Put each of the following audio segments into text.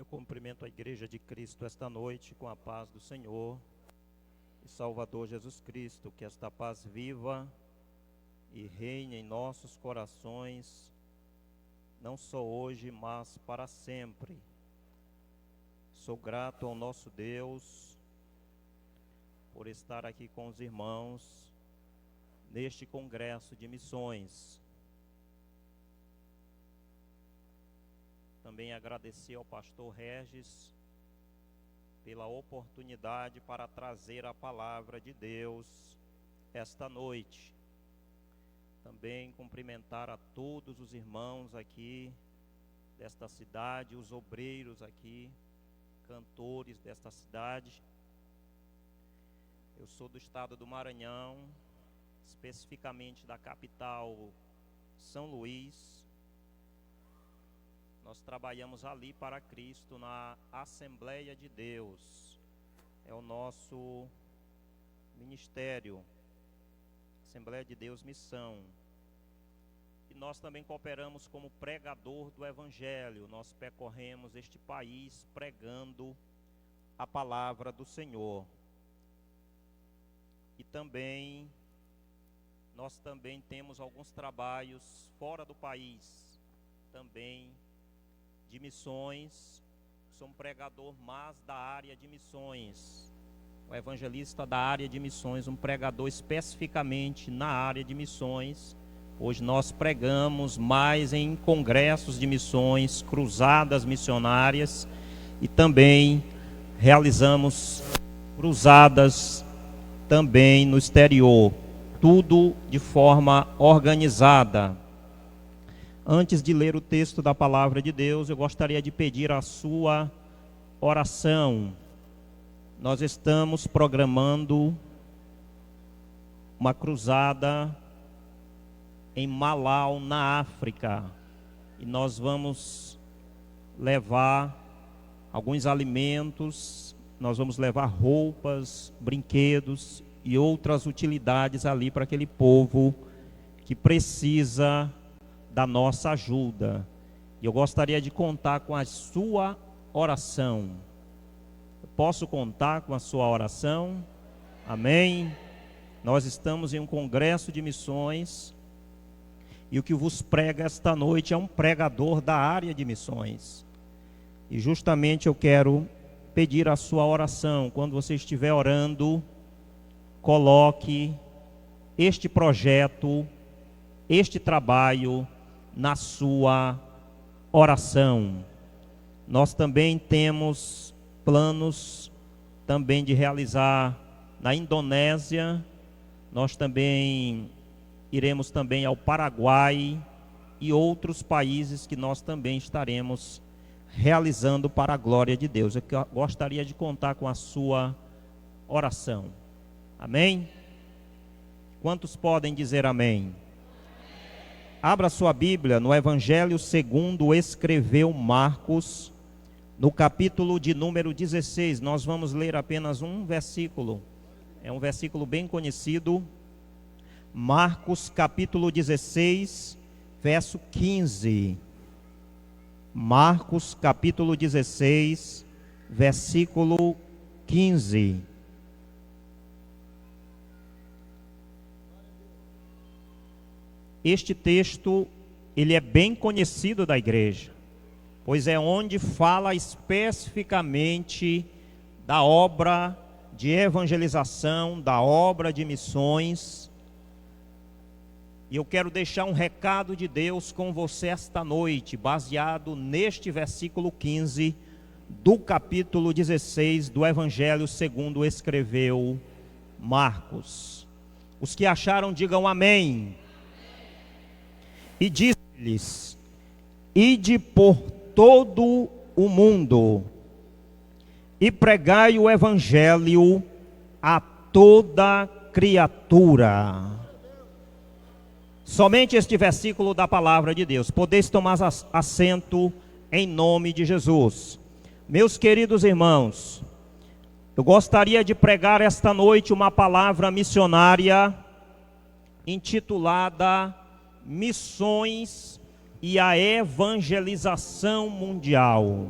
Cumprimento a Igreja de Cristo esta noite com a paz do Senhor e Salvador Jesus Cristo, que esta paz viva e reine em nossos corações, não só hoje, mas para sempre. Sou grato ao nosso Deus por estar aqui com os irmãos neste congresso de missões. Também agradecer ao pastor Regis pela oportunidade para trazer a palavra de Deus esta noite. Também cumprimentar a todos os irmãos aqui desta cidade, os obreiros aqui, cantores desta cidade. Eu sou do estado do Maranhão, especificamente da capital São Luís. Nós trabalhamos ali para Cristo na Assembleia de Deus. É o nosso ministério, Assembleia de Deus Missão. E nós também cooperamos como pregador do Evangelho. Nós percorremos este país pregando a palavra do Senhor. E também, nós também temos alguns trabalhos fora do país, também de missões. Sou um pregador mais da área de missões, um evangelista da área de missões, um pregador especificamente na área de missões. Hoje nós pregamos mais em congressos de missões, cruzadas missionárias, e também realizamos cruzadas também no exterior, tudo de forma organizada. Antes de ler o texto da palavra de Deus, eu gostaria de pedir a sua oração. Nós estamos programando uma cruzada em Malau, na África, e nós vamos levar alguns alimentos, nós vamos levar roupas, brinquedos e outras utilidades ali para aquele povo que precisa da nossa ajuda. E eu gostaria de contar com a sua oração. Eu posso contar com a sua oração? Amém? Nós estamos em um congresso de missões, e o que vos prega esta noite é um pregador da área de missões. E justamente eu quero pedir a sua oração. Quando você estiver orando, coloque este projeto, este trabalho na sua oração. Nós também temos planos também de realizar na Indonésia. Nós também iremos também ao Paraguai e outros países que nós também estaremos realizando para a glória de Deus. Eu gostaria de contar com a sua oração. Amém? Quantos podem dizer amém? Abra sua Bíblia no Evangelho segundo escreveu Marcos, no capítulo de número 16. Nós vamos ler apenas um versículo. É um versículo bem conhecido. Marcos capítulo 16, verso 15. Marcos capítulo 16, versículo 15. Este texto, ele é bem conhecido da igreja, pois é onde fala especificamente da obra de evangelização, da obra de missões. E eu quero deixar um recado de Deus com você esta noite, baseado neste versículo 15 do capítulo 16 do Evangelho segundo escreveu Marcos. Os que acharam, digam amém. E disse-lhes: ide por todo o mundo e pregai o evangelho a toda criatura. Somente este versículo da palavra de Deus. Podeis tomar assento em nome de Jesus. Meus queridos irmãos, eu gostaria de pregar esta noite uma palavra missionária intitulada Missões e a Evangelização Mundial.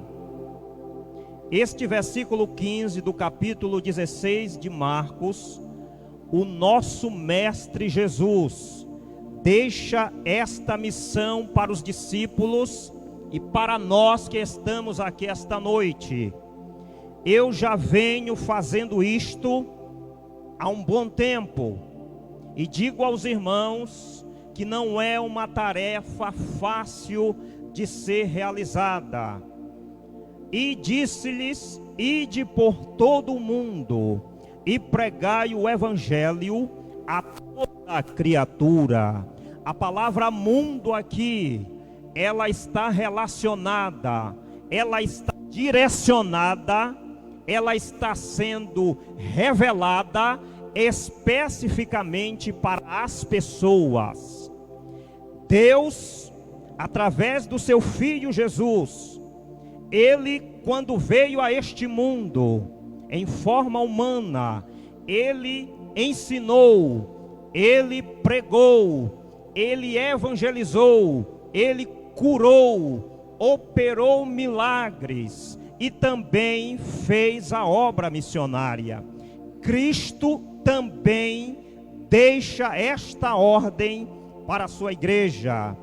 Este versículo 15 do capítulo 16 de Marcos, o nosso Mestre Jesus deixa esta missão para os discípulos e para nós que estamos aqui esta noite. Eu já venho fazendo isto há um bom tempo e digo aos irmãos que não é uma tarefa fácil de ser realizada. E disse-lhes: ide por todo o mundo e pregai o evangelho a toda criatura. A palavra mundo aqui, ela está relacionada, ela está direcionada, ela está sendo revelada especificamente para as pessoas. Deus, através do seu Filho Jesus, Ele, quando veio a este mundo, em forma humana, Ele ensinou, Ele pregou, Ele evangelizou, Ele curou, operou milagres e também fez a obra missionária. Cristo também deixa esta ordem para a sua igreja.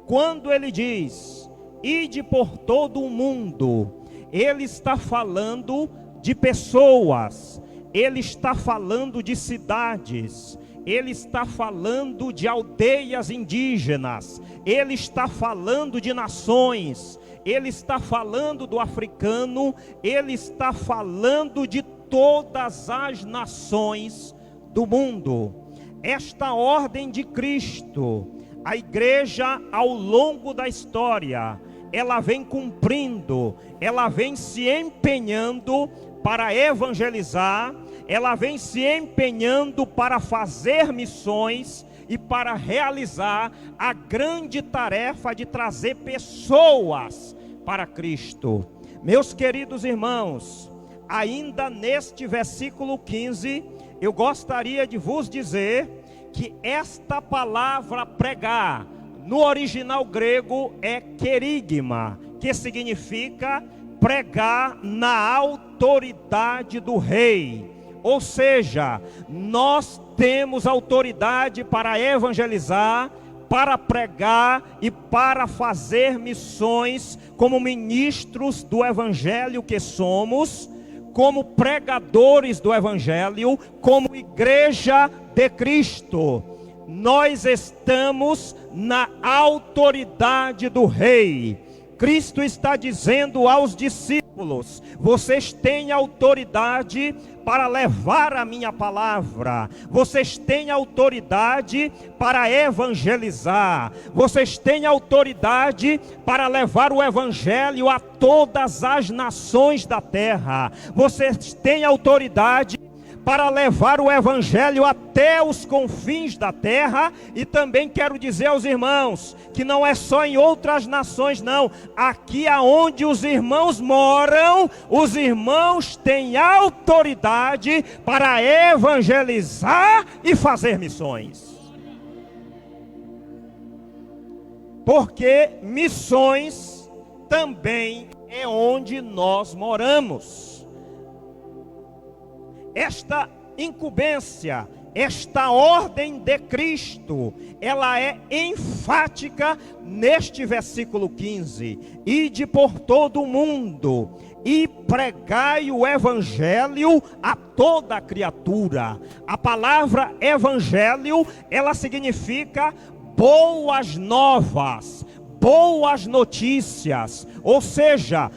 Quando Ele diz: ide por todo o mundo, Ele está falando de pessoas, Ele está falando de cidades, Ele está falando de aldeias indígenas, Ele está falando de nações, Ele está falando do africano, Ele está falando de todas as nações do mundo. Esta ordem de Cristo, a igreja ao longo da história, ela vem cumprindo, ela vem se empenhando para evangelizar, ela vem se empenhando para fazer missões e para realizar a grande tarefa de trazer pessoas para Cristo. Meus queridos irmãos, ainda neste versículo 15, eu gostaria de vos dizer que esta palavra pregar, no original grego é querigma, que significa pregar na autoridade do rei. Ou seja, nós temos autoridade para evangelizar, para pregar e para fazer missões como ministros do evangelho que somos, como pregadores do evangelho, como igreja de Cristo. Nós estamos na autoridade do rei. Cristo está dizendo aos discípulos: vocês têm autoridade para levar a minha palavra, vocês têm autoridade para evangelizar, vocês têm autoridade para levar o evangelho a todas as nações da terra, vocês têm autoridade para levar o evangelho até os confins da terra. E também quero dizer aos irmãos que não é só em outras nações não, aqui aonde os irmãos moram, os irmãos têm autoridade para evangelizar e fazer missões. Porque missões também é onde nós moramos. Esta incumbência, esta ordem de Cristo, ela é enfática neste versículo 15. Ide por todo o mundo e pregai o evangelho a toda criatura. A palavra evangelho, ela significa boas novas, boas notícias. Ou seja,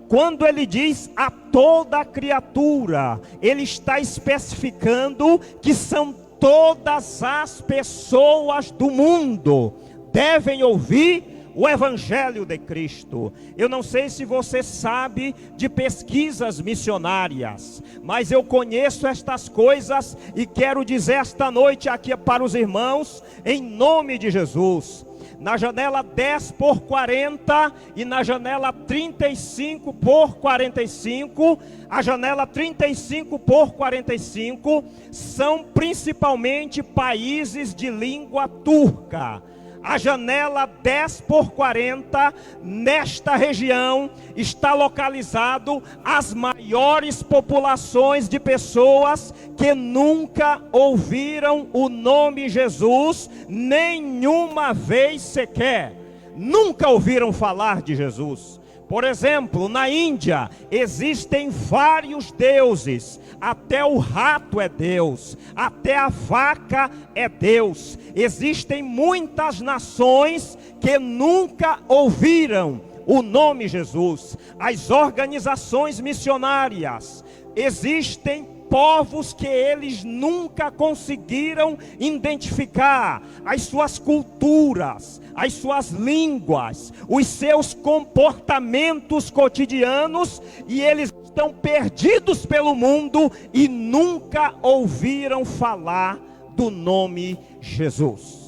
quando ele diz a toda criatura, ele está especificando que são todas as pessoas do mundo devem ouvir o evangelho de Cristo. Eu não sei se você sabe de pesquisas missionárias, mas eu conheço estas coisas e quero dizer esta noite aqui para os irmãos, em nome de Jesus. Na janela 10 por 40 e na janela 35 por 45, a janela 35 por 45 são principalmente países de língua turca. A janela 10 por 40, nesta região, está localizado as maiores populações de pessoas que nunca ouviram o nome Jesus, nenhuma vez sequer. Nunca ouviram falar de Jesus. Por exemplo, na Índia existem vários deuses. Até o rato é Deus, até a vaca é Deus. Existem muitas nações que nunca ouviram o nome Jesus. As organizações missionárias, existem povos que eles nunca conseguiram identificar as suas culturas, as suas línguas, os seus comportamentos cotidianos, e eles estão perdidos pelo mundo e nunca ouviram falar do nome Jesus.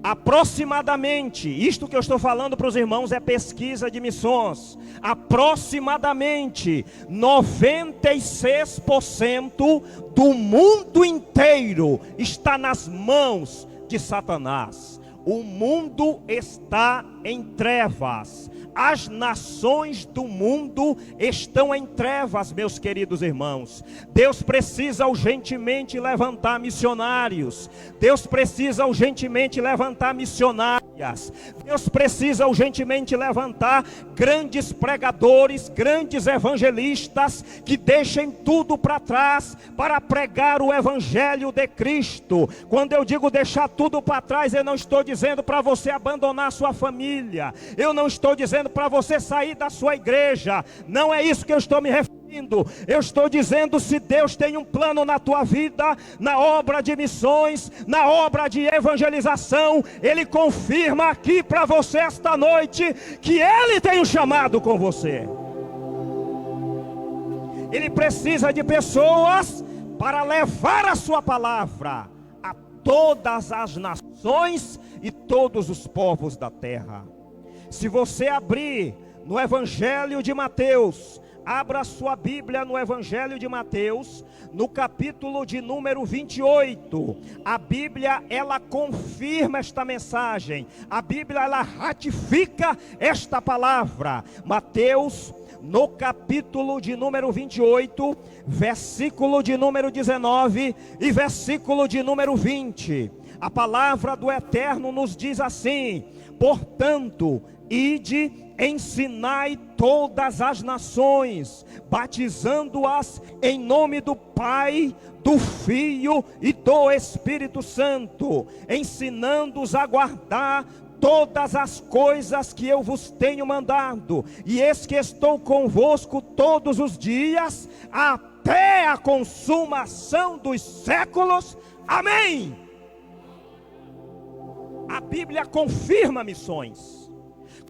Aproximadamente, isto que eu estou falando para os irmãos é pesquisa de missões, aproximadamente 96% do mundo inteiro está nas mãos de Satanás. O mundo está em trevas. As nações do mundo estão em trevas, meus queridos irmãos. Deus precisa urgentemente levantar missionários. Deus precisa urgentemente levantar missionárias. Deus precisa urgentemente levantar grandes pregadores, grandes evangelistas, que deixem tudo para trás para pregar o evangelho de Cristo. Quando eu digo deixar tudo para trás, eu não estou dizendo para você abandonar sua família. Eu não estou dizendo para você sair da sua igreja. Não é isso que eu estou me referindo. Eu estou dizendo, se Deus tem um plano na tua vida, na obra de missões, na obra de evangelização, Ele confirma aqui para você esta noite que Ele tem um chamado com você. Ele precisa de pessoas para levar a sua palavra a todas as nações e todos os povos da terra. Se você abrir no Evangelho de Mateus, abra sua Bíblia no Evangelho de Mateus, no capítulo de número 28. A Bíblia, ela confirma esta mensagem. A Bíblia, ela ratifica esta palavra. Mateus, no capítulo de número 28, versículo de número 19 e versículo de número 20. A palavra do Eterno nos diz assim: portanto, ide, ensinai todas as nações, batizando-as em nome do Pai, do Filho e do Espírito Santo, ensinando-os a guardar todas as coisas que eu vos tenho mandado, e eis que estou convosco todos os dias, até a consumação dos séculos. Amém. A Bíblia confirma missões.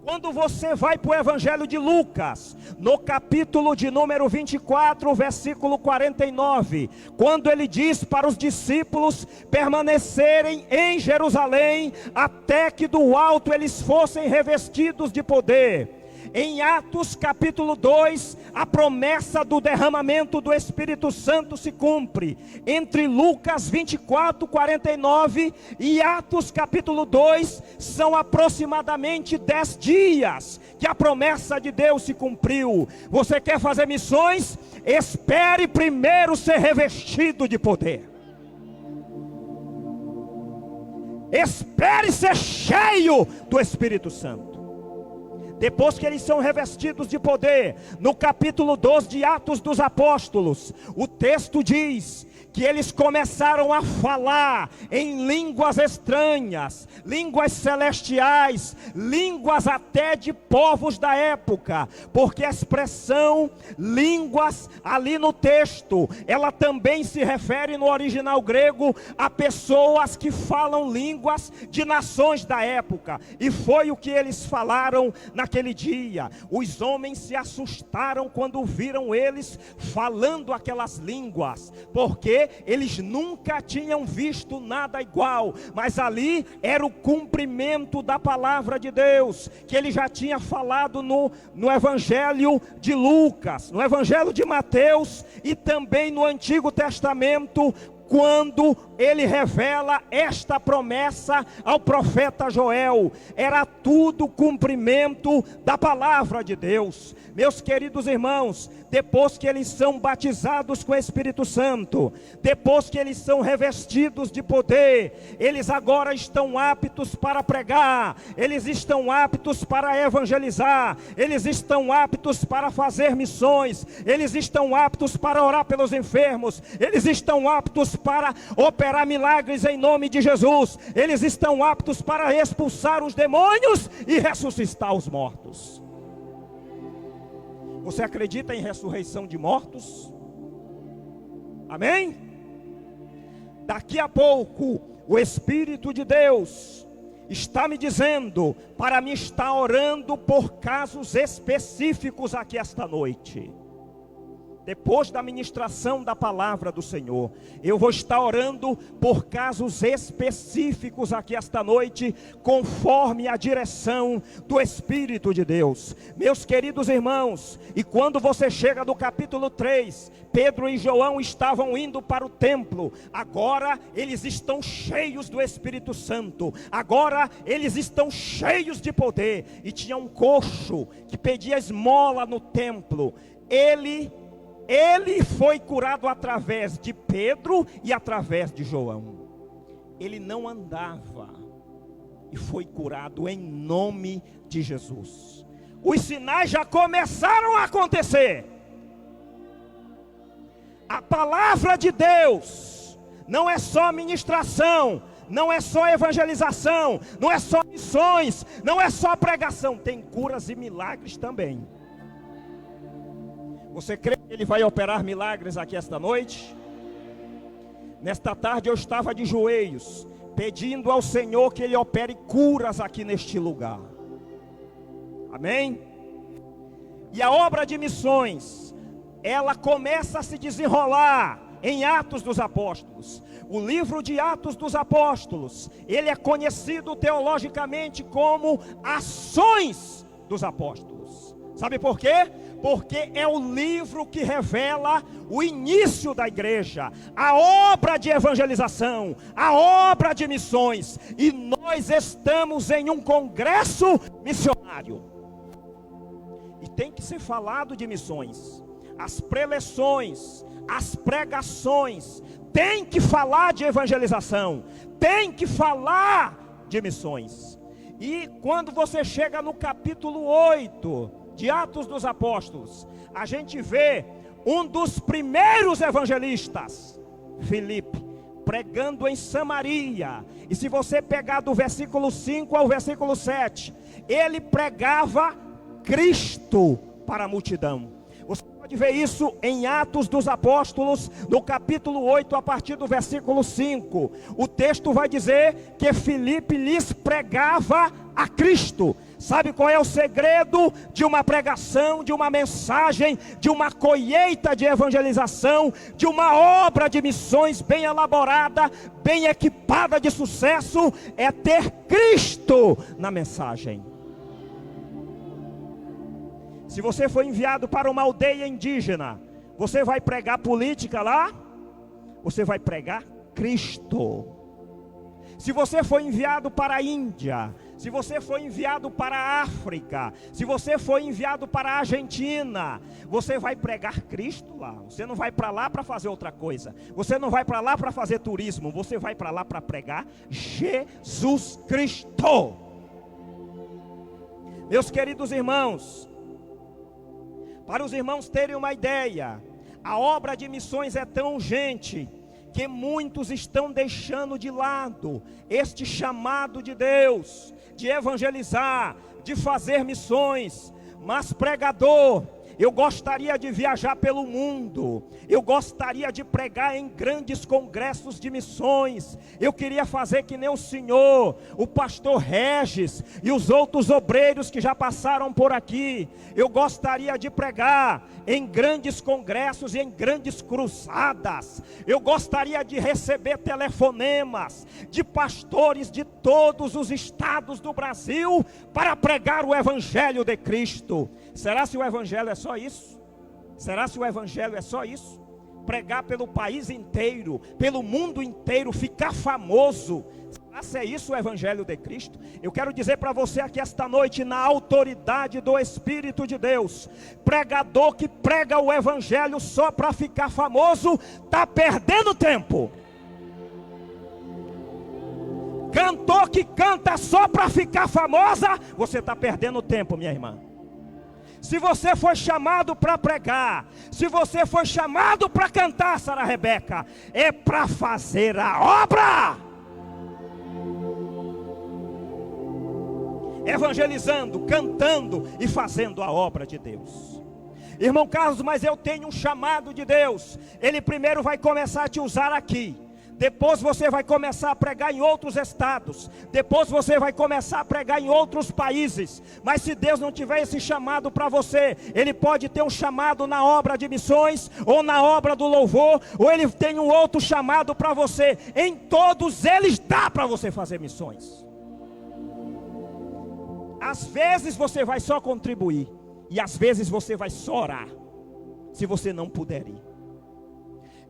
Quando você vai para o Evangelho de Lucas, no capítulo de número 24, versículo 49, quando ele diz para os discípulos permanecerem em Jerusalém, até que do alto eles fossem revestidos de poder. Em Atos capítulo 2, a promessa do derramamento do Espírito Santo se cumpre. Entre Lucas 24, 49 e Atos capítulo 2, são aproximadamente 10 dias que a promessa de Deus se cumpriu. Você quer fazer missões? Espere primeiro ser revestido de poder. Espere ser cheio do Espírito Santo. Depois que eles são revestidos de poder, no capítulo 12 de Atos dos Apóstolos, o texto diz que eles começaram a falar em línguas estranhas, línguas celestiais, línguas até de povos da época, porque a expressão línguas ali no texto, ela também se refere no original grego a pessoas que falam línguas de nações da época, e foi o que eles falaram naquele dia. Os homens se assustaram quando viram eles falando aquelas línguas, porque eles nunca tinham visto nada igual, mas ali era o cumprimento da palavra de Deus, que ele já tinha falado no Evangelho de Lucas, no Evangelho de Mateus e também no Antigo Testamento, quando ele revela esta promessa ao profeta Joel. Era tudo cumprimento da palavra de Deus. Meus queridos irmãos, depois que eles são batizados com o Espírito Santo, depois que eles são revestidos de poder, eles agora estão aptos para pregar, eles estão aptos para evangelizar, eles estão aptos para fazer missões, eles estão aptos para orar pelos enfermos, eles estão aptos para operar milagres em nome de Jesus, eles estão aptos para expulsar os demônios e ressuscitar os mortos. Você acredita em ressurreição de mortos? Amém? Daqui a pouco, o Espírito de Deus está me dizendo para me estar orando por casos específicos aqui esta noite. Depois da ministração da palavra do Senhor, eu vou estar orando por casos específicos aqui esta noite, conforme a direção do Espírito de Deus. Meus queridos irmãos, e quando você chega no capítulo 3, Pedro e João estavam indo para o templo. Agora eles estão cheios do Espírito Santo, agora eles estão cheios de poder. E tinha um coxo que pedia esmola no templo. Ele foi curado através de Pedro e através de João. Ele não andava e foi curado em nome de Jesus. Os sinais já começaram a acontecer. A palavra de Deus não é só ministração, não é só evangelização, não é só missões, não é só pregação, tem curas e milagres também. Você crê que Ele vai operar milagres aqui esta noite? Nesta tarde eu estava de joelhos, pedindo ao Senhor que Ele opere curas aqui neste lugar. Amém? E a obra de missões, ela começa a se desenrolar em Atos dos Apóstolos. O livro de Atos dos Apóstolos, ele é conhecido teologicamente como Ações dos Apóstolos. Sabe por quê? Porque é o livro que revela o início da igreja, a obra de evangelização, a obra de missões. E nós estamos em um congresso missionário. E tem que ser falado de missões. As preleções, as pregações, tem que falar de evangelização, tem que falar de missões. E quando você chega no capítulo 8 de Atos dos Apóstolos, a gente vê um dos primeiros evangelistas, Filipe, pregando em Samaria. E se você pegar do versículo 5 ao versículo 7, ele pregava Cristo para a multidão. Você pode ver isso em Atos dos Apóstolos, no capítulo 8, a partir do versículo 5. O texto vai dizer que Filipe lhes pregava a Cristo. Sabe qual é o segredo de uma pregação, de uma mensagem, de uma colheita de evangelização, de uma obra de missões bem elaborada, bem equipada de sucesso? É ter Cristo na mensagem. Se você for enviado para uma aldeia indígena, você vai pregar política lá? Você vai pregar Cristo. Se você for enviado para a Índia, se você for enviado para a África, se você for enviado para a Argentina, você vai pregar Cristo lá. Você não vai para lá para fazer outra coisa. Você não vai para lá para fazer turismo. Você vai para lá para pregar Jesus Cristo. Meus queridos irmãos, para os irmãos terem uma ideia, a obra de missões é tão urgente que muitos estão deixando de lado este chamado de Deus, de evangelizar, de fazer missões. Mas pregador, eu gostaria de viajar pelo mundo, eu gostaria de pregar em grandes congressos de missões, eu queria fazer que nem o senhor, o pastor Regis e os outros obreiros que já passaram por aqui. Eu gostaria de pregar em grandes congressos e em grandes cruzadas. Eu gostaria de receber telefonemas de pastores de todos os estados do Brasil para pregar o evangelho de Cristo. Será se o evangelho é só isso? Será se o evangelho é só isso? pregar pelo país inteiro, pelo mundo inteiro, ficar famoso. Se é isso o Evangelho de Cristo? Eu quero dizer para você aqui esta noite, na autoridade do Espírito de Deus, pregador que prega o Evangelho só para ficar famoso, está perdendo tempo. Cantor que canta só para ficar famosa, você está perdendo tempo, minha irmã. Se você foi chamado para pregar, se você foi chamado para cantar, Sara Rebeca, é para fazer a obra. Evangelizando, cantando e fazendo a obra de Deus. Irmão Carlos, mas eu tenho um chamado de Deus. Ele primeiro vai começar a te usar aqui. Depois você vai começar a pregar em outros estados. Depois você vai começar a pregar em outros países. Mas se Deus não tiver esse chamado para você, Ele pode ter um chamado na obra de missões, ou na obra do louvor, ou Ele tem um outro chamado para você. Em todos eles dá para você fazer missões. Às vezes você vai só contribuir, e às vezes você vai só orar, se você não puder ir.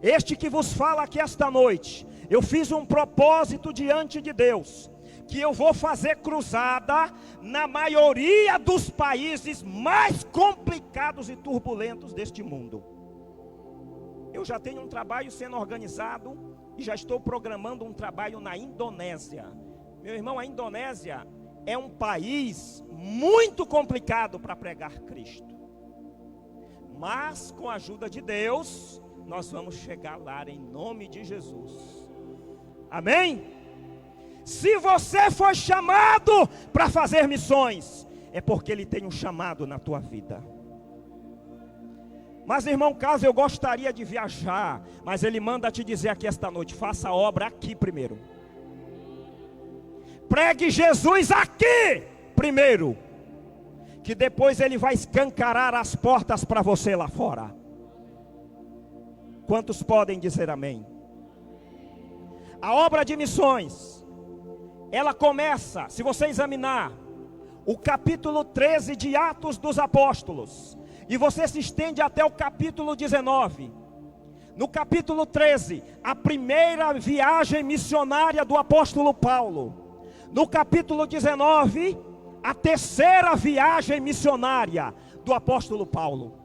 Este que vos fala aqui esta noite, eu fiz um propósito diante de Deus, que eu vou fazer cruzada na maioria dos países mais complicados e turbulentos deste mundo. Eu já tenho um trabalho sendo organizado, e já estou programando um trabalho na Indonésia. Meu irmão, a Indonésia é um país muito complicado para pregar Cristo. Mas com a ajuda de Deus, nós vamos chegar lá em nome de Jesus. Amém? Se você foi chamado para fazer missões, é porque Ele tem um chamado na tua vida. Mas irmão, caso eu gostaria de viajar, mas Ele manda te dizer aqui esta noite, faça a obra aqui primeiro. Pregue Jesus aqui primeiro, que depois Ele vai escancarar as portas para você lá fora. Quantos podem dizer amém? A obra de missões, ela começa, se você examinar o capítulo 13 de Atos dos Apóstolos, e você se estende até o capítulo 19. No capítulo 13, a primeira viagem missionária do apóstolo Paulo. No capítulo 19, a terceira viagem missionária do apóstolo Paulo.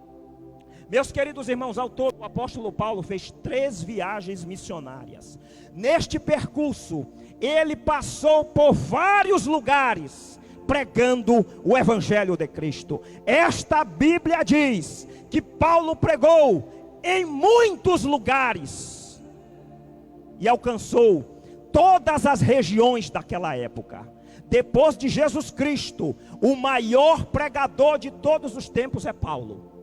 Meus queridos irmãos, ao todo, o apóstolo Paulo fez 3 viagens missionárias. Neste percurso, ele passou por vários lugares, pregando o Evangelho de Cristo. Esta Bíblia diz que Paulo pregou em muitos lugares, e alcançou todas as regiões daquela época. Depois de Jesus Cristo, o maior pregador de todos os tempos é Paulo.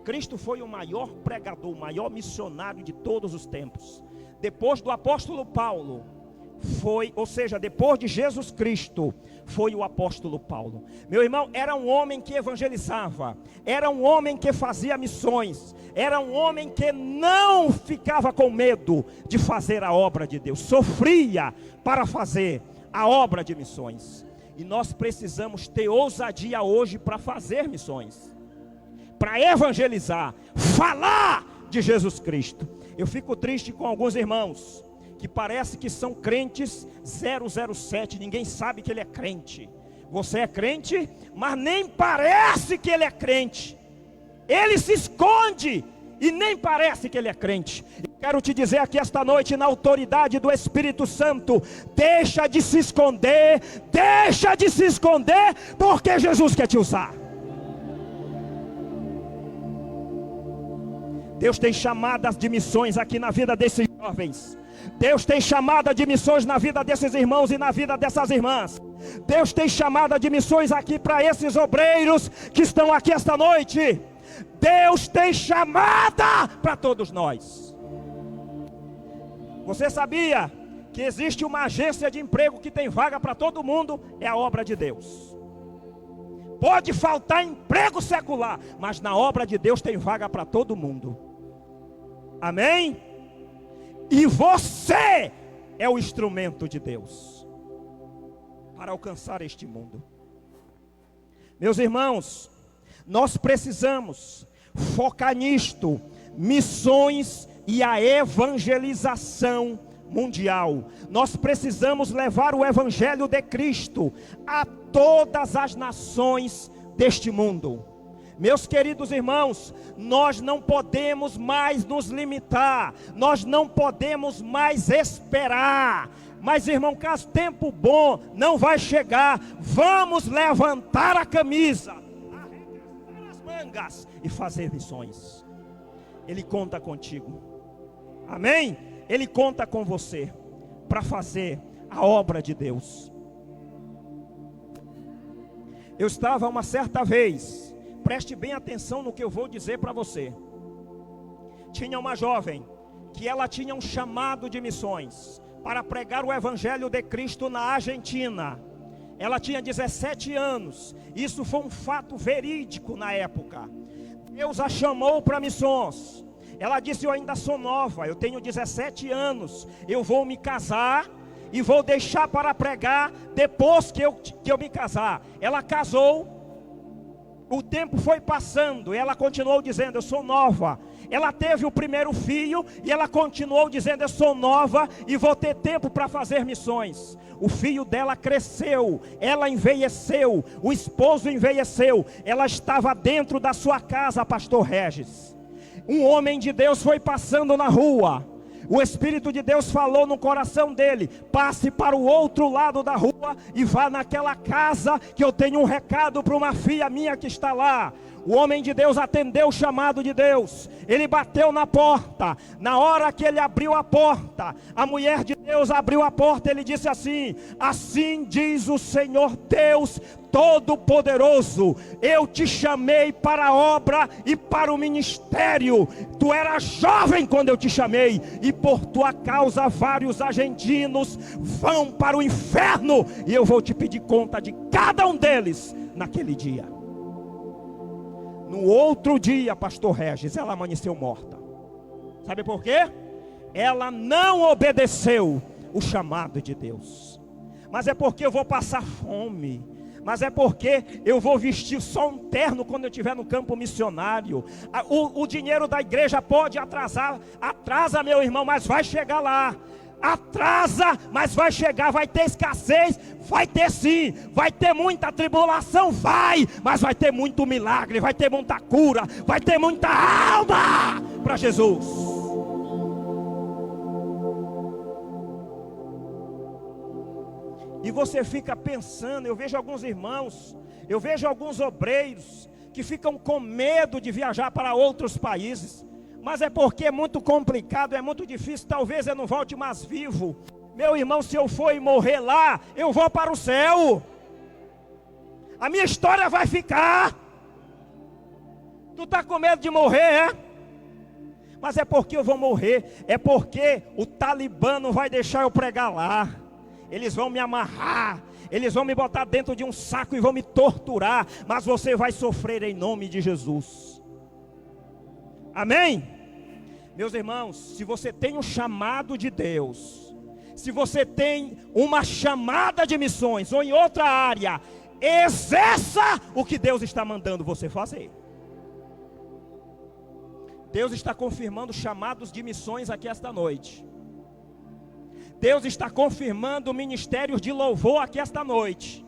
Cristo foi o maior pregador, o maior missionário de todos os tempos. Depois do apóstolo Paulo, depois de Jesus Cristo, foi o apóstolo Paulo. Meu irmão, era um homem que evangelizava, era um homem que fazia missões, era um homem que não ficava com medo de fazer a obra de Deus, sofria para fazer a obra de missões. E nós precisamos ter ousadia hoje para fazer missões, para evangelizar, falar de Jesus Cristo. Eu fico triste com alguns irmãos que parece que são crentes 007, ninguém sabe que ele é crente. Você é crente, mas nem parece que ele é crente. Ele se esconde e nem parece que ele é crente. Eu quero te dizer aqui esta noite, na autoridade do Espírito Santo, deixa de se esconder, porque Jesus quer te usar. Deus tem chamadas de missões aqui na vida desses jovens. Deus tem chamada de missões na vida desses irmãos e na vida dessas irmãs. Deus tem chamada de missões aqui para esses obreiros que estão aqui esta noite. Deus tem chamada para todos nós. Você sabia que existe uma agência de emprego que tem vaga para todo mundo? É a obra de Deus. Pode faltar emprego secular, mas na obra de Deus tem vaga para todo mundo. Amém? E você é o instrumento de Deus para alcançar este mundo. Meus irmãos, nós precisamos focar nisto, missões e a evangelização mundial. Nós precisamos levar o evangelho de Cristo a todas as nações deste mundo. Meus queridos irmãos, nós não podemos mais nos limitar, nós não podemos mais esperar. Mas, irmão, caso tempo bom não vai chegar, vamos levantar a camisa, arregaçar as mangas e fazer missões. Ele conta contigo, amém? Ele conta com você para fazer a obra de Deus. Eu estava uma certa vez, preste bem atenção no que eu vou dizer para você. Tinha uma jovem que ela tinha um chamado de missões para pregar o evangelho de Cristo na Argentina. Ela tinha 17 anos. Isso foi um fato verídico na época. Deus a chamou para missões. Ela disse: eu ainda sou nova, eu tenho 17 anos, eu vou me casar e vou deixar para pregar depois que eu me casar. Ela casou, o tempo foi passando e ela continuou dizendo: eu sou nova. Ela teve o primeiro filho e ela continuou dizendo: eu sou nova e vou ter tempo para fazer missões. O filho dela cresceu, ela envelheceu, o esposo envelheceu. Ela estava dentro da sua casa, pastor Regis. Um homem de Deus foi passando na rua. O Espírito de Deus falou no coração dele: passe para o outro lado da rua e vá naquela casa, que eu tenho um recado para uma filha minha que está lá. O homem de Deus atendeu o chamado de Deus. Ele bateu na porta. Na hora que ele abriu a porta, a mulher de Deus abriu a porta. Ele disse assim: assim diz o Senhor Deus Todo-Poderoso, eu te chamei para a obra e para o ministério. Tu eras jovem quando eu te chamei, e por tua causa vários argentinos vão para o inferno, e eu vou te pedir conta de cada um deles naquele dia. No outro dia, pastor Regis, ela amanheceu morta. Sabe por quê? Ela não obedeceu o chamado de Deus. Mas é porque eu vou passar fome. Mas é porque eu vou vestir só um terno quando eu estiver no campo missionário. O dinheiro da igreja pode atrasar. Atrasa, meu irmão, mas vai chegar lá. Atrasa, mas vai chegar. Vai ter escassez? Vai ter sim. Vai ter muita tribulação? Vai. Mas vai ter muito milagre, vai ter muita cura, vai ter muita alma para Jesus. E você fica pensando, eu vejo alguns irmãos, eu vejo alguns obreiros que ficam com medo de viajar para outros países. Mas é porque é muito complicado, é muito difícil, talvez eu não volte mais vivo. Meu irmão, se eu for e morrer lá, eu vou para o céu. A minha história vai ficar. Tu está com medo de morrer, é? Mas é porque eu vou morrer, é porque o Talibã não vai deixar eu pregar lá. Eles vão me amarrar, eles vão me botar dentro de um saco e vão me torturar. Mas você vai sofrer em nome de Jesus. Amém? Meus irmãos, se você tem um chamado de Deus, se você tem uma chamada de missões ou em outra área, exerça o que Deus está mandando você fazer. Deus está confirmando chamados de missões aqui esta noite. Deus está confirmando ministérios de louvor aqui esta noite.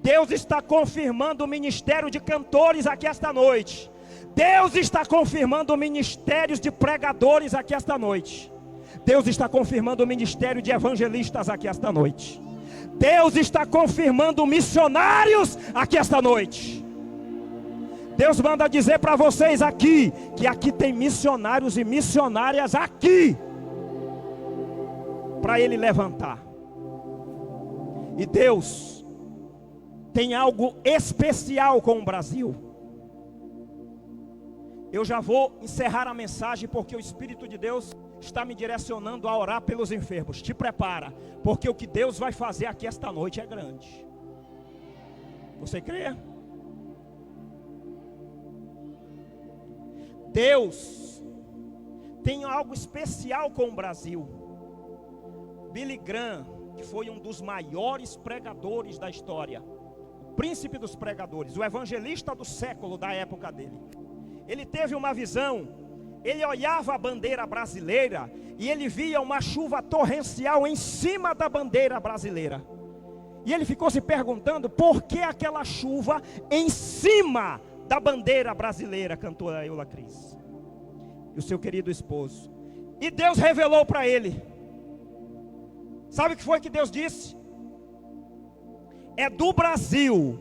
Deus está confirmando o ministério de cantores aqui esta noite. Deus está confirmando ministérios de pregadores aqui esta noite. Deus está confirmando o ministério de evangelistas aqui esta noite. Deus está confirmando missionários aqui esta noite. Deus manda dizer para vocês aqui, que aqui tem missionários e missionárias aqui, para Ele levantar. E Deus tem algo especial com o Brasil. Eu já vou encerrar a mensagem, porque o Espírito de Deus está me direcionando a orar pelos enfermos. Te prepara, porque o que Deus vai fazer aqui esta noite é grande. Você crê? Deus tem algo especial com o Brasil. Billy Graham, que foi um dos maiores pregadores da história, o príncipe dos pregadores, o evangelista do século da época dele, ele teve uma visão ele olhava a bandeira brasileira e ele via uma chuva torrencial em cima da bandeira brasileira. E ele ficou se perguntando por que aquela chuva em cima da bandeira brasileira, cantora Eula Cris e o seu querido esposo. E Deus revelou para ele. Sabe o que foi que Deus disse? É do Brasil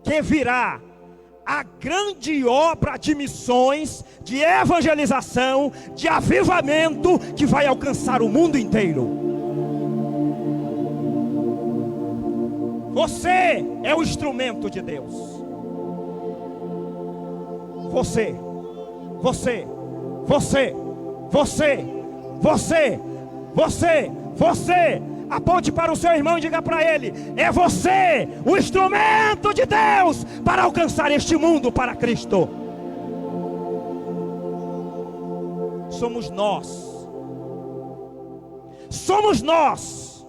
que virá a grande obra de missões, de evangelização, de avivamento, que vai alcançar o mundo inteiro. Você é o instrumento de Deus. Você. Aponte para o seu irmão e diga para ele: é você o instrumento de Deus para alcançar este mundo para Cristo. Somos nós,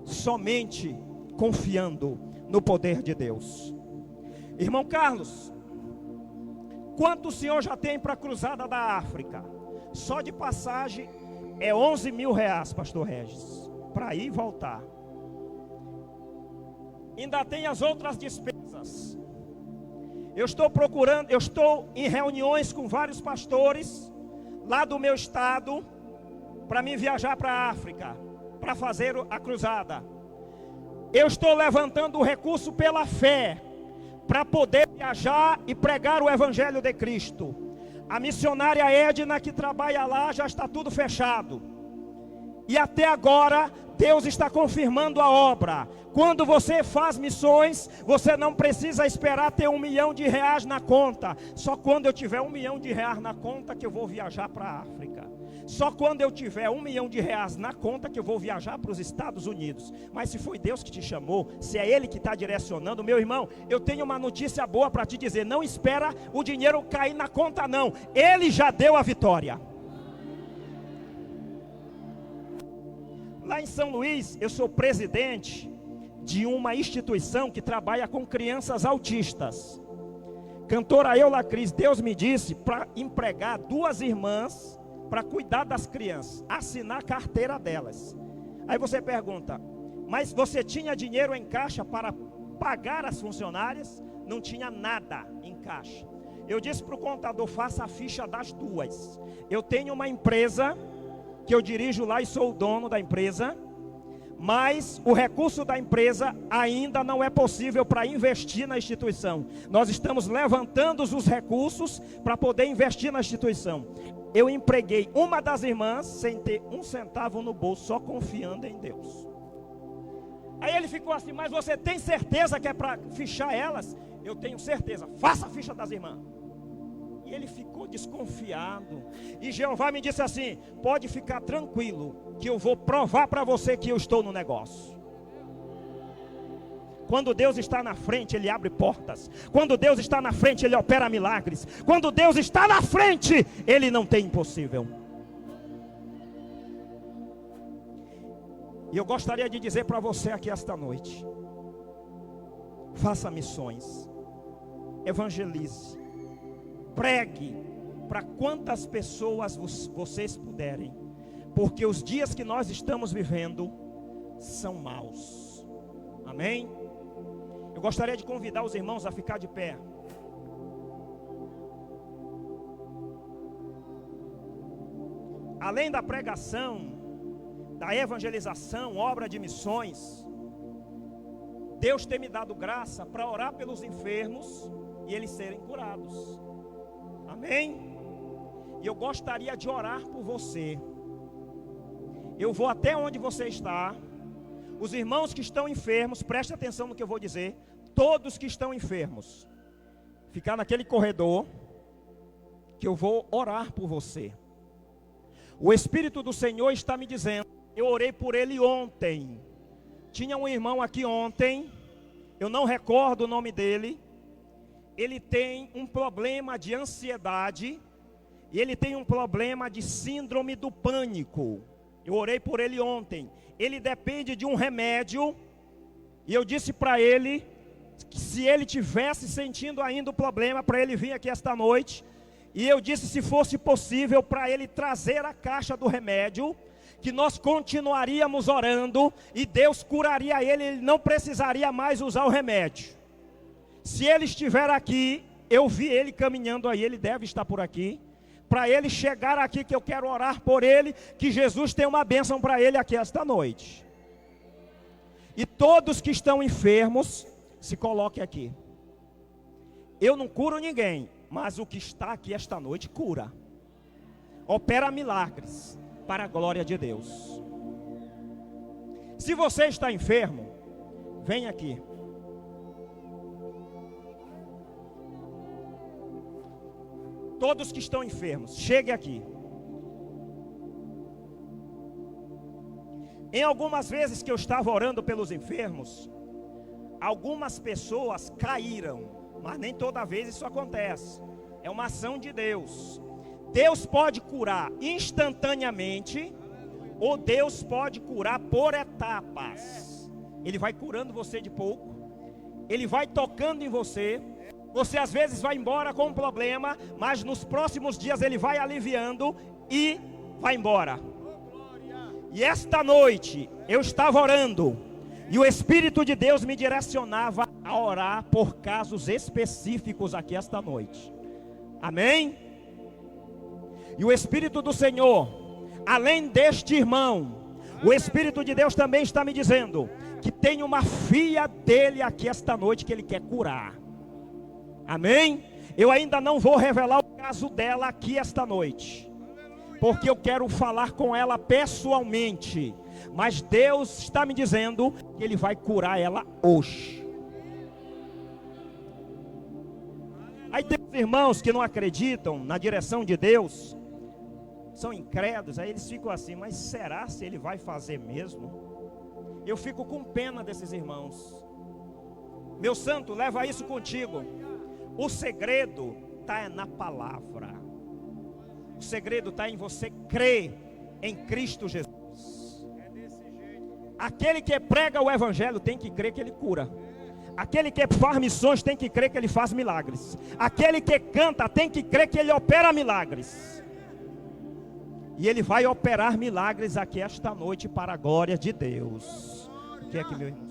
somente confiando no poder de Deus. Irmão Carlos, quanto o senhor já tem para a cruzada da África? Só de passagem é 11 mil reais, pastor Regis, para ir e voltar. Ainda tem as outras despesas. Eu estou em reuniões com vários pastores lá do meu estado para mim viajar para a África, para fazer a cruzada. Eu estou levantando o recurso pela fé para poder viajar e pregar o evangelho de Cristo. A missionária Edna, que trabalha lá, já está tudo fechado. E até agora, Deus está confirmando a obra. Quando você faz missões, você não precisa esperar ter R$1 milhão na conta. Só quando eu tiver R$1 milhão na conta que eu vou viajar para a África. Só quando eu tiver R$1 milhão na conta que eu vou viajar para os Estados Unidos. Mas se foi Deus que te chamou, se é Ele que está direcionando, meu irmão, eu tenho uma notícia boa para te dizer. Não espera o dinheiro cair na conta não. Ele já deu a vitória. Lá em São Luís, eu sou presidente de uma instituição que trabalha com crianças autistas. Cantora Eula Cris, Deus me disse para empregar 2 irmãs para cuidar das crianças, assinar a carteira delas. Aí você pergunta, mas você tinha dinheiro em caixa para pagar as funcionárias? Não tinha nada em caixa. Eu disse para o contador, faça a ficha das 2. Eu tenho uma empresa que eu dirijo lá e sou o dono da empresa, mas o recurso da empresa ainda não é possível para investir na instituição. Nós estamos levantando os recursos para poder investir na instituição. Eu empreguei uma das irmãs sem ter um centavo no bolso, só confiando em Deus. Aí ele ficou assim, mas você tem certeza que é para fichar elas? Eu tenho certeza, faça a ficha das irmãs. E ele ficou desconfiado. E Jeová me disse assim, pode ficar tranquilo, que eu vou provar para você que eu estou no negócio. Quando Deus está na frente, Ele abre portas. Quando Deus está na frente, Ele opera milagres. Quando Deus está na frente, Ele não tem impossível. E eu gostaria de dizer para você aqui esta noite, faça missões, evangelize, pregue para quantas pessoas vocês puderem, porque os dias que nós estamos vivendo são maus. Amém? Eu gostaria de convidar os irmãos a ficar de pé. Além da pregação, da evangelização, obra de missões, Deus tem me dado graça para orar pelos enfermos e eles serem curados. Amém? E eu gostaria de orar por você. Eu vou até onde você está. Os irmãos que estão enfermos, preste atenção no que eu vou dizer. Todos que estão enfermos, ficar naquele corredor, que eu vou orar por você. O Espírito do Senhor está me dizendo, eu orei por ele ontem. Tinha um irmão aqui ontem, eu não recordo o nome dele. Ele tem um problema de ansiedade, e ele tem um problema de síndrome do pânico. Eu orei por ele ontem. Ele depende de um remédio, e eu disse para ele, que se ele tivesse sentindo ainda o problema, para ele vir aqui esta noite, E eu disse se fosse possível para ele trazer a caixa do remédio, que nós continuaríamos orando e Deus curaria ele não precisaria mais usar o remédio. Se ele estiver aqui, eu vi ele caminhando aí, ele deve estar por aqui. Para ele chegar aqui, que eu quero orar por ele, que Jesus tem uma bênção para ele aqui esta noite. E todos que estão enfermos, se coloquem aqui. Eu não curo ninguém, mas o que está aqui esta noite cura. Opera milagres para a glória de Deus. Se você está enfermo, vem aqui. Todos que estão enfermos, chegue aqui. Em algumas vezes que eu estava orando pelos enfermos, algumas pessoas caíram, mas nem toda vez isso acontece. É uma ação de Deus. Deus pode curar instantaneamente, ou Deus pode curar por etapas. Ele vai curando você de pouco, Ele vai tocando em você. Você às vezes vai embora com um problema, mas nos próximos dias Ele vai aliviando e vai embora. E esta noite eu estava orando, e o Espírito de Deus me direcionava a orar por casos específicos aqui esta noite. Amém? E o Espírito do Senhor, além deste irmão, o Espírito de Deus também está me dizendo que tem uma filha dele aqui esta noite que ele quer curar. Amém? Eu ainda não vou revelar o caso dela aqui esta noite, porque eu quero falar com ela pessoalmente. Mas Deus está me dizendo que Ele vai curar ela hoje. Aí tem os irmãos que não acreditam na direção de Deus, são incrédulos, aí eles ficam assim, mas será se Ele vai fazer mesmo? Eu fico com pena desses irmãos. Meu santo, leva isso contigo. O segredo está na palavra. O segredo está em você crer em Cristo Jesus. Aquele que prega o evangelho tem que crer que ele cura. Aquele que faz missões tem que crer que ele faz milagres. Aquele que canta tem que crer que ele opera milagres. E ele vai operar milagres aqui esta noite para a glória de Deus. O que é que meu irmão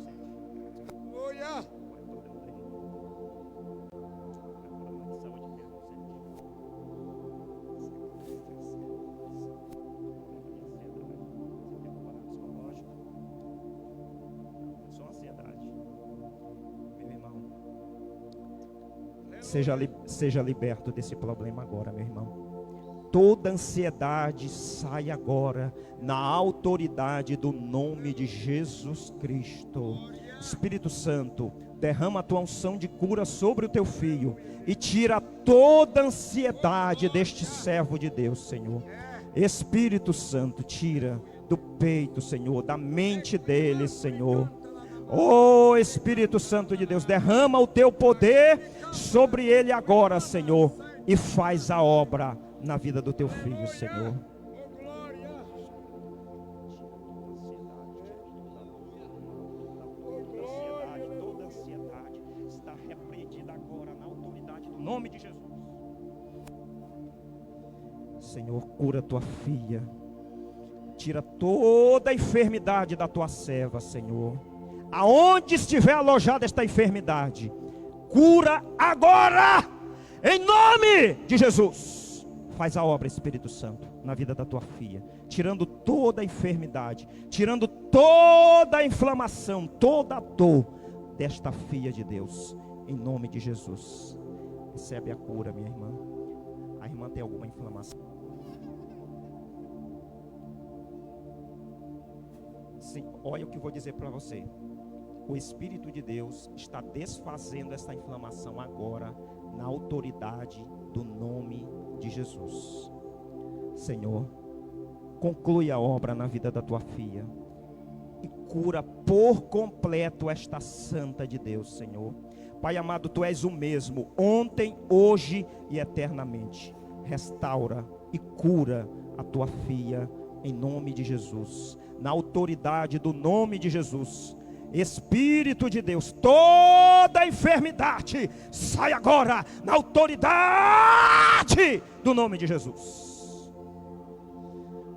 sente? Seja liberto desse problema agora, meu irmão. Toda ansiedade sai agora na autoridade do nome de Jesus Cristo. Espírito Santo, derrama a tua unção de cura sobre o teu filho e tira toda ansiedade deste servo de Deus, Senhor. Espírito Santo, tira do peito, Senhor, da mente dele, Senhor. Oh Espírito Santo de Deus, derrama o teu poder sobre ele agora, Senhor, e faz a obra na vida do teu filho, Senhor. Toda ansiedade está repreendida agora na autoridade do nome de Jesus. Senhor, cura tua filha, tira toda a enfermidade da tua serva, Senhor. Aonde estiver alojada esta enfermidade, cura agora, em nome de Jesus. Faz a obra, Espírito Santo, na vida da tua filha, tirando toda a enfermidade, tirando toda a inflamação, toda a dor desta filha de Deus, em nome de Jesus. Recebe a cura, minha irmã. A irmã tem alguma inflamação? Sim, olha o que eu vou dizer para você. O Espírito de Deus está desfazendo essa inflamação agora, na autoridade do nome de Jesus. Senhor, conclui a obra na vida da tua filha e cura por completo esta santa de Deus, Senhor. Pai amado, tu és o mesmo, ontem, hoje e eternamente. Restaura e cura a tua filha em nome de Jesus, na autoridade do nome de Jesus. Espírito de Deus, toda enfermidade sai agora na autoridade do nome de Jesus.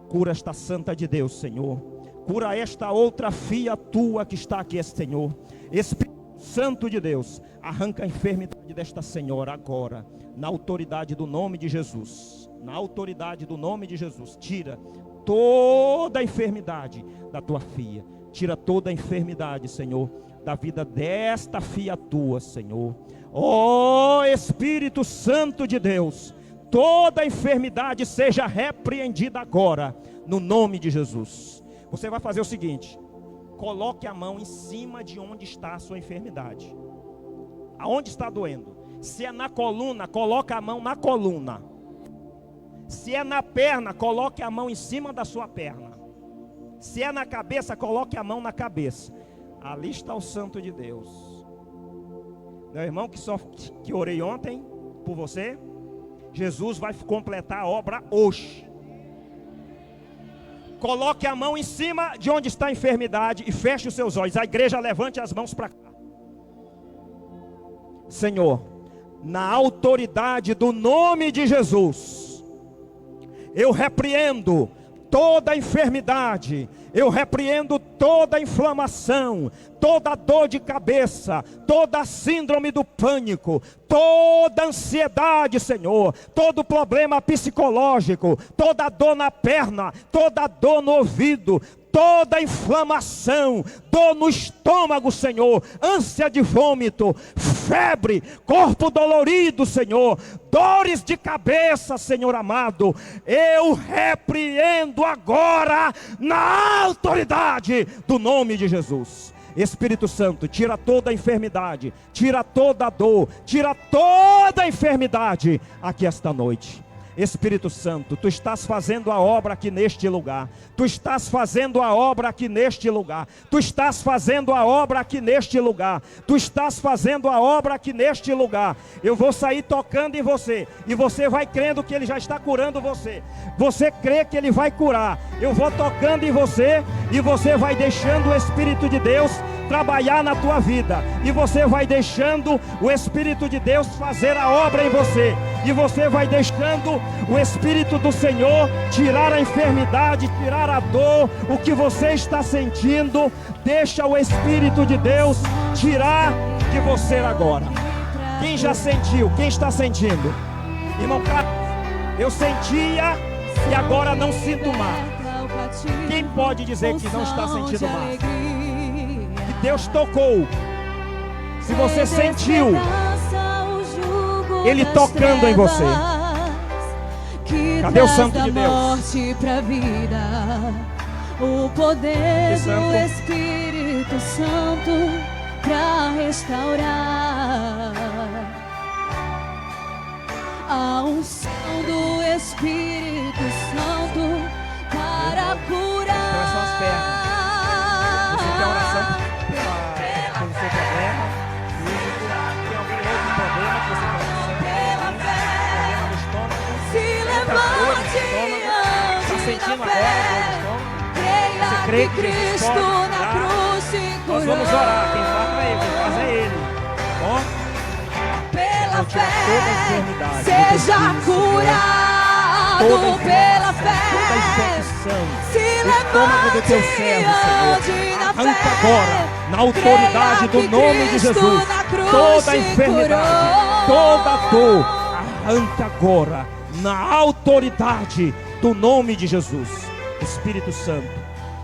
Cura esta santa de Deus, Senhor. Cura esta outra filha tua que está aqui, Senhor. Espírito Santo de Deus, arranca a enfermidade desta senhora agora, na autoridade do nome de Jesus. Na autoridade do nome de Jesus, tira toda a enfermidade da tua filha. Tira toda a enfermidade, Senhor, da vida desta filha tua, Senhor. Ó Espírito Santo de Deus, toda enfermidade seja repreendida agora, no nome de Jesus. Você vai fazer o seguinte: coloque a mão em cima de onde está a sua enfermidade. Aonde está doendo? Se é na coluna, coloque a mão na coluna. Se é na perna, coloque a mão em cima da sua perna. Se é na cabeça, coloque a mão na cabeça. Ali está o Santo de Deus. Meu irmão que orei ontem por você, Jesus vai completar a obra hoje. Coloque a mão em cima de onde está a enfermidade e feche os seus olhos. A igreja levante as mãos para cá. Senhor, na autoridade do nome de Jesus, eu repreendo toda enfermidade, eu repreendo toda inflamação, toda dor de cabeça, toda síndrome do pânico, toda ansiedade, Senhor, todo problema psicológico, toda dor na perna, toda dor no ouvido, toda inflamação, dor no estômago, Senhor, ânsia de vômito, febre, corpo dolorido, Senhor, dores de cabeça, Senhor amado, eu repreendo agora na autoridade do nome de Jesus. Espírito Santo, tira toda a enfermidade, tira toda a dor, tira toda a enfermidade aqui esta noite. Espírito Santo, tu estás fazendo a obra aqui neste lugar. Tu estás fazendo a obra aqui neste lugar. Tu estás fazendo a obra aqui neste lugar. Tu estás fazendo a obra aqui neste lugar. Eu vou sair tocando em você, e você vai crendo que Ele já está curando você. Você crê que Ele vai curar. Eu vou tocando em você, e você vai deixando o Espírito de Deus trabalhar na tua vida, e você vai deixando o Espírito de Deus fazer a obra em você, e você vai deixando o Espírito do Senhor tirar a enfermidade, tirar a dor, o que você está sentindo. Deixa o Espírito de Deus tirar de você agora. Quem já sentiu? Quem está sentindo? Irmão Carlos, eu sentia e agora não sinto mais. Quem pode dizer que não está sentindo mais? Deus tocou. Se você sentiu Ele tocando em você, cadê o Santo de Deus? O poder do Espírito Santo para restaurar. A unção do Espírito Santo para curar. Então, são as pernas. Você quer oração pelo seu problema? Tem algum outro problema que você quer oração? Problema no estômago? Se levante está sentindo agora? Você crê que Cristo na cruz se curou? Nós vamos orar. Quem faz é Ele, quem faz é Ele. Ó, pela fé, seja curado pela fé. Toda infecção, se o estômago do teu servo, Senhor, arranca agora, na autoridade do nome de Jesus, toda enfermidade, toda dor, arranca agora, na autoridade do nome de Jesus. Espírito Santo,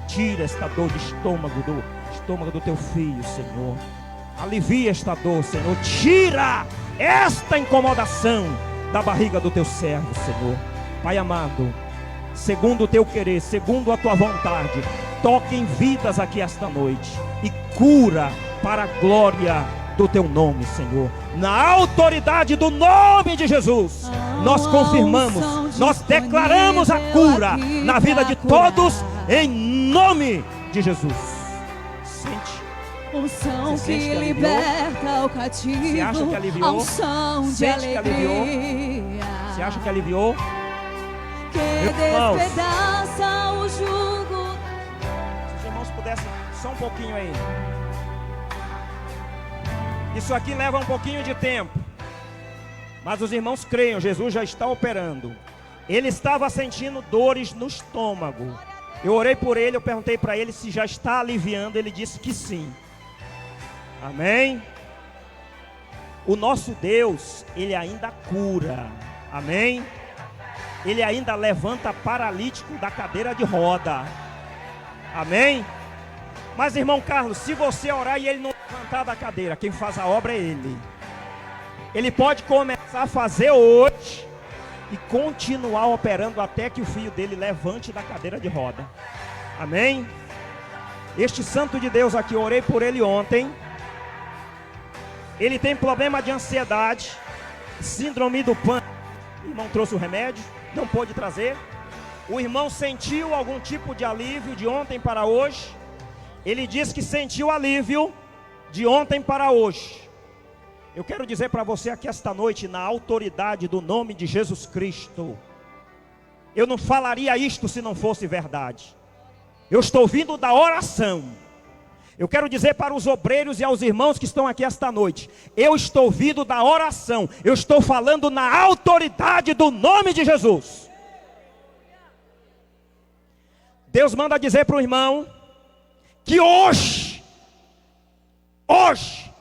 tira esta dor de estômago do teu filho, Senhor. Alivia esta dor, Senhor. Tira esta incomodação da barriga do teu servo, Senhor. Pai amado, segundo o teu querer, segundo a tua vontade, toque em vidas aqui esta noite e cura para a glória do teu nome, Senhor. Na autoridade do nome de Jesus, nós confirmamos, nós declaramos a cura na vida de todos, em nome de Jesus. Sente. Unção que liberta o cativo. Você acha que aliviou? Unção de alegria. Você acha que aliviou? Que despedaça o jugo. Se os irmãos pudessem só um pouquinho aí. Isso aqui leva um pouquinho de tempo. Mas os irmãos creiam, Jesus já está operando. Ele estava sentindo dores no estômago. Eu orei por ele, eu perguntei para ele se já está aliviando. Ele disse que sim. Amém? O nosso Deus, Ele ainda cura. Amém? Ele ainda levanta paralítico da cadeira de roda. Amém? Mas irmão Carlos, se você orar e ele não levantar da cadeira, quem faz a obra é Ele. Ele pode começar a fazer hoje e continuar operando até que o filho dele levante da cadeira de roda. Amém? Este santo de Deus aqui, eu orei por ele ontem. Ele tem problema de ansiedade, síndrome do pânico. O irmão trouxe o remédio, não pôde trazer. O irmão sentiu algum tipo de alívio de ontem para hoje. Ele disse que sentiu alívio de ontem para hoje. Eu quero dizer para você aqui esta noite, na autoridade do nome de Jesus Cristo, eu não falaria isto se não fosse verdade. Eu estou vindo da oração. Eu quero dizer para os obreiros e aos irmãos que estão aqui esta noite, eu estou vindo da oração. Eu estou falando na autoridade do nome de Jesus. Deus manda dizer para o irmão que hoje,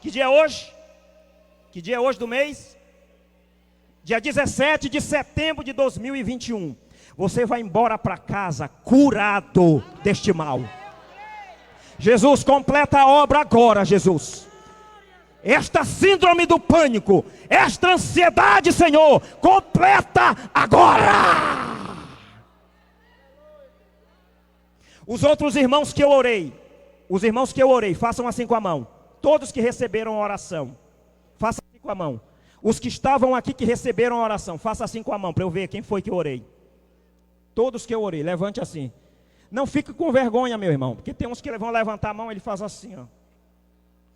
que dia é hoje? Que dia é hoje do mês? Dia 17 de setembro de 2021. Você vai embora para casa curado deste mal. Jesus, completa a obra agora, Jesus. Esta síndrome do pânico, esta ansiedade, Senhor, completa agora. Os outros irmãos que eu orei, façam assim com a mão. Todos que receberam a oração, faça assim com a mão. Os que estavam aqui que receberam a oração, faça assim com a mão para eu ver quem foi que eu orei. Todos que eu orei, levante assim. Não fique com vergonha, meu irmão, porque tem uns que vão levantar a mão, ele faz assim, ó,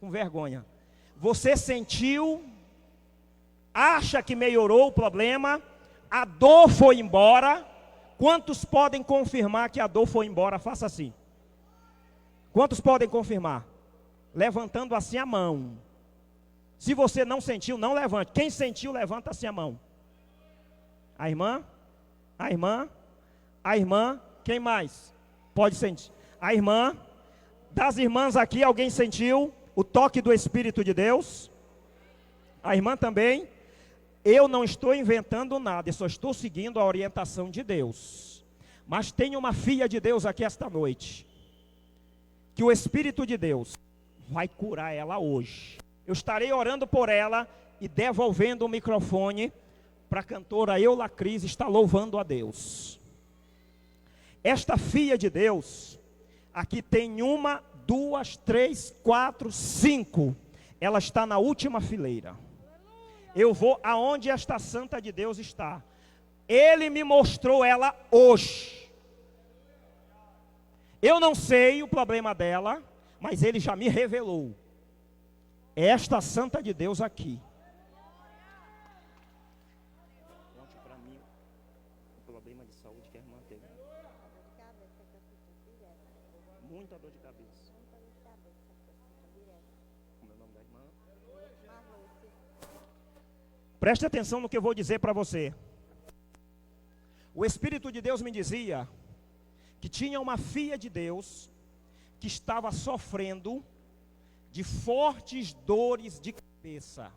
com vergonha. Você sentiu, acha que melhorou o problema, a dor foi embora. Quantos podem confirmar que a dor foi embora? Faça assim. Quantos podem confirmar? Levantando assim a mão. Se você não sentiu, não levante. Quem sentiu, levanta assim a mão. A irmã? A irmã? A irmã? Quem mais? Pode sentir. A irmã? Das irmãs aqui, alguém sentiu o toque do Espírito de Deus? A irmã também? Eu não estou inventando nada, eu só estou seguindo a orientação de Deus. Mas tem uma filha de Deus aqui esta noite, que o Espírito de Deus vai curar ela hoje. Eu estarei orando por ela e devolvendo o microfone para a cantora Eula Cris estar louvando a Deus. Esta filha de Deus, aqui tem 1, 2, 3, 4, 5. Ela está na última fileira. Eu vou aonde esta santa de Deus está. Ele me mostrou ela hoje. Eu não sei o problema dela, mas ele já me revelou. Esta santa de Deus aqui. Conte para mim o problema de saúde que a irmã teve. Muita dor de cabeça. Como é o nome da irmã? Preste atenção no que eu vou dizer para você. O Espírito de Deus me dizia que tinha uma filha de Deus que estava sofrendo de fortes dores de cabeça.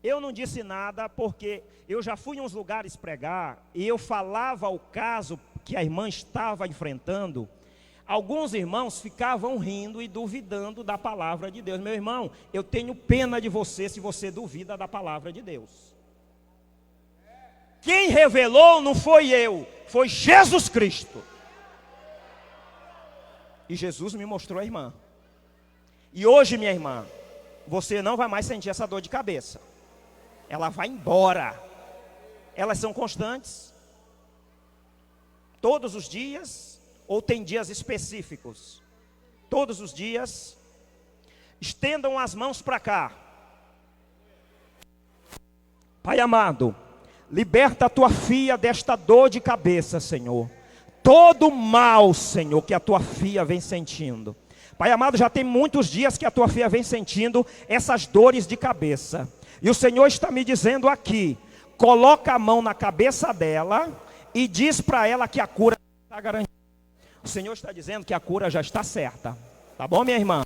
Eu não disse nada porque eu já fui em uns lugares pregar e eu falava o caso que a irmã estava enfrentando. Alguns irmãos ficavam rindo e duvidando da palavra de Deus. Meu irmão, eu tenho pena de você se você duvida da palavra de Deus. Quem revelou não foi eu, foi Jesus Cristo. E Jesus me mostrou a irmã. E hoje, minha irmã, você não vai mais sentir essa dor de cabeça. Ela vai embora. Elas são constantes. Todos os dias, ou tem dias específicos? Todos os dias. Estendam as mãos para cá. Pai amado, liberta a tua filha desta dor de cabeça, Senhor. Todo mal, Senhor, que a tua filha vem sentindo. Pai amado, já tem muitos dias que a tua filha vem sentindo essas dores de cabeça. E o Senhor está me dizendo aqui, coloca a mão na cabeça dela e diz para ela que a cura está garantida. O Senhor está dizendo que a cura já está certa. Tá bom, minha irmã?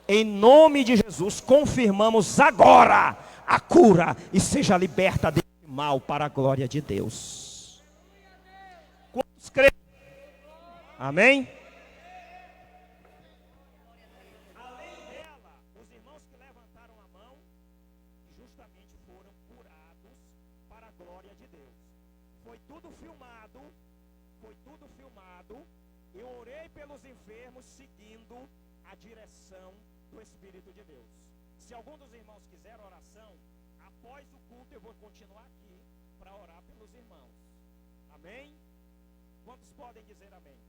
Em nome de Jesus, confirmamos agora a cura e seja liberta desse mal para a glória de Deus. Quantos creem? Amém? Além dela, os irmãos que levantaram a mão, justamente foram curados para a glória de Deus. Foi tudo filmado, eu orei pelos enfermos seguindo a direção do Espírito de Deus. Se algum dos irmãos quiser oração, após o culto eu vou continuar aqui para orar pelos irmãos. Amém? Quantos podem dizer amém?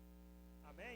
Amém?